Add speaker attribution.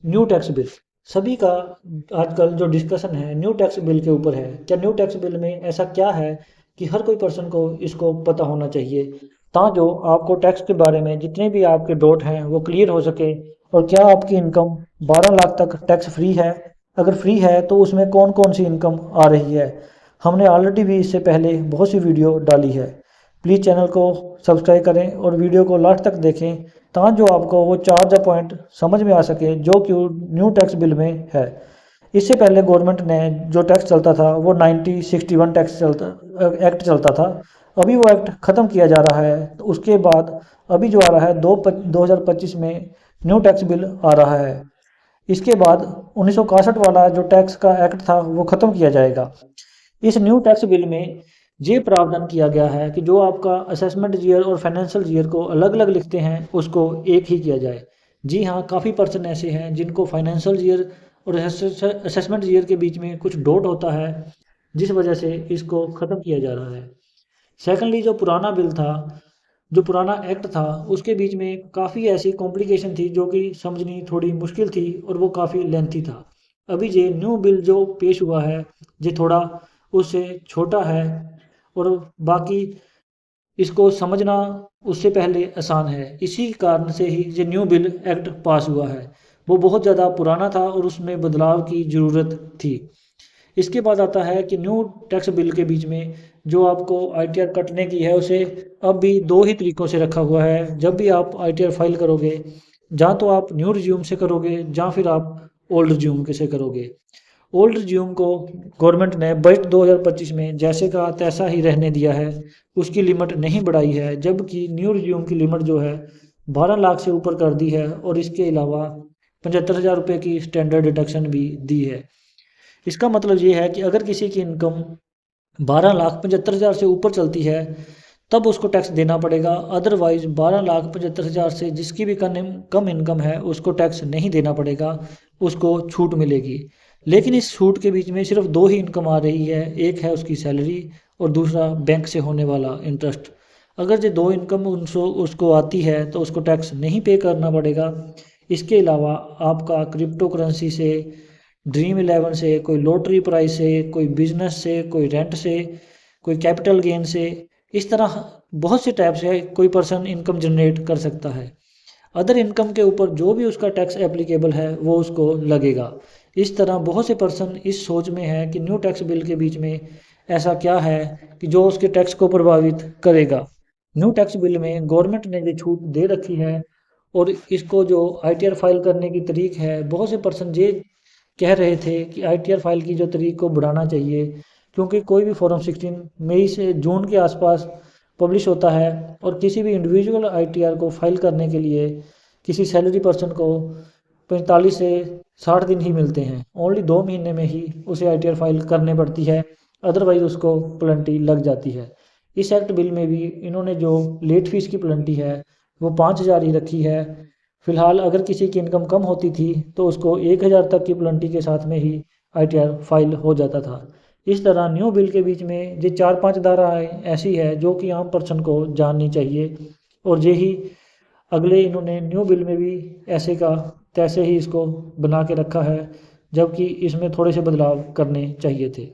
Speaker 1: New tax bill सभी का आजकल जो डिस्कशन है न्यू टैक्स बिल के ऊपर है। क्या न्यू टैक्स बिल में ऐसा क्या है कि हर कोई पर्सन को इसको पता होना चाहिए, जो आपको टैक्स के बारे में जितने भी आपके डाउट हैं वो क्लियर हो सके। और क्या आपकी इनकम 12 लाख तक टैक्स फ्री है? अगर फ्री है तो उसमें कौन कौन सी इनकम आ रही है? हमने ऑलरेडी भी इससे पहले बहुत सी वीडियो डाली है। प्लीज़ चैनल को सब्सक्राइब करें और वीडियो को लास्ट तक देखें, जो आपको वो चार्ज पॉइंट समझ में आ सके जो कि न्यू टैक्स बिल में है। इससे पहले गवर्नमेंट ने जो टैक्स चलता था वो 1961 टैक्स चलता एक्ट चलता था। अभी वो एक्ट ख़त्म किया जा रहा है, तो उसके बाद अभी जो आ रहा है 2025 में न्यू टैक्स बिल आ रहा है। इसके बाद 1961 वाला जो टैक्स का एक्ट था वो ख़त्म किया जाएगा। इस न्यू टैक्स बिल में ये प्रावधान किया गया है कि जो आपका असेसमेंट ईयर और फाइनेंशियल ईयर को अलग अलग लिखते हैं उसको एक ही किया जाए। जी हाँ, काफ़ी पर्सन ऐसे हैं जिनको फाइनेंशियल ईयर और असेसमेंट ईयर के बीच में कुछ डॉट होता है, जिस वजह से इसको ख़त्म किया जा रहा है। सेकेंडली, जो पुराना बिल था, जो पुराना एक्ट था, उसके बीच में काफ़ी ऐसी कॉम्प्लिकेशन थी जो कि समझनी थोड़ी मुश्किल थी और वो काफ़ी लेंथी था। अभी ये न्यू बिल जो पेश हुआ है ये थोड़ा उससे छोटा है, और बाकी इसको समझना उससे पहले आसान है। इसी कारण से ही ये न्यू बिल एक्ट पास हुआ है। वो बहुत ज़्यादा पुराना था और उसमें बदलाव की ज़रूरत थी। इसके बाद आता है कि न्यू टैक्स बिल के बीच में जो आपको आईटीआर कटने की है उसे अब भी दो ही तरीक़ों से रखा हुआ है। जब भी आप आईटीआर फाइल करोगे, या तो आप न्यू रिज्यूम से करोगे या फिर आप ओल्ड रिज्यूम से करोगे। ओल्ड रिज्यूम को गवर्नमेंट ने बजट 2025 में जैसे का तैसा ही रहने दिया है, उसकी लिमिट नहीं बढ़ाई है, जबकि न्यू रिज्यूम की लिमिट जो है 12 लाख से ऊपर कर दी है और इसके अलावा 75,000 रुपये की स्टैंडर्ड डिडक्शन भी दी है। इसका मतलब ये है कि अगर किसी की इनकम 12,75,000 से ऊपर चलती है तब उसको टैक्स देना पड़ेगा। अदरवाइज 12,75,000 से जिसकी भी कम इनकम है उसको टैक्स नहीं देना पड़ेगा, उसको छूट मिलेगी। लेकिन इस छूट के बीच में सिर्फ दो ही इनकम आ रही है, एक है उसकी सैलरी और दूसरा बैंक से होने वाला इंटरेस्ट। अगर ये दो इनकम उनको उसको आती है तो उसको टैक्स नहीं पे करना पड़ेगा। इसके अलावा आपका क्रिप्टो करेंसी से, ड्रीम इलेवन से, कोई लॉटरी प्राइस से, कोई बिजनेस से, कोई रेंट से, कोई कैपिटल गेन से, इस तरह बहुत से टाइप से कोई पर्सन इनकम जनरेट कर सकता है। अदर इनकम के ऊपर जो भी उसका टैक्स एप्लीकेबल है वो उसको लगेगा। इस तरह बहुत से पर्सन इस सोच में है कि न्यू टैक्स बिल के बीच में ऐसा क्या है कि जो उसके टैक्स को प्रभावित करेगा। न्यू टैक्स बिल में गवर्नमेंट ने ये छूट दे रखी है, और इसको जो आईटीआर फाइल करने की तरीक है, बहुत से पर्सन ये कह रहे थे कि आईटीआर फाइल की जो तरीक को बढ़ाना चाहिए, क्योंकि कोई भी फॉर्म 16 मई से जून के आसपास पब्लिश होता है और किसी भी इंडिविजुअल आईटीआर को फाइल करने के लिए किसी सैलरी पर्सन को 45 से 60 दिन ही मिलते हैं। ओनली 2 महीने में ही उसे आईटीआर फाइल करने पड़ती है, अदरवाइज उसको प्लंटी लग जाती है। इस एक्ट बिल में भी इन्होंने जो लेट फीस की प्लंटी है वो 5,000 ही रखी है। फिलहाल अगर किसी की इनकम कम होती थी तो उसको 1,000 तक की प्लंटी के साथ में ही आईटीआर फाइल हो जाता था। इस तरह न्यू बिल के बीच में ये 4-5 धाराएँ ऐसी है जो कि आम पर्सन को जाननी चाहिए, और यही अगले इन्होंने न्यू बिल में भी ऐसे का तैसे ही इसको बना के रखा है, जबकि इसमें थोड़े से बदलाव करने चाहिए थे।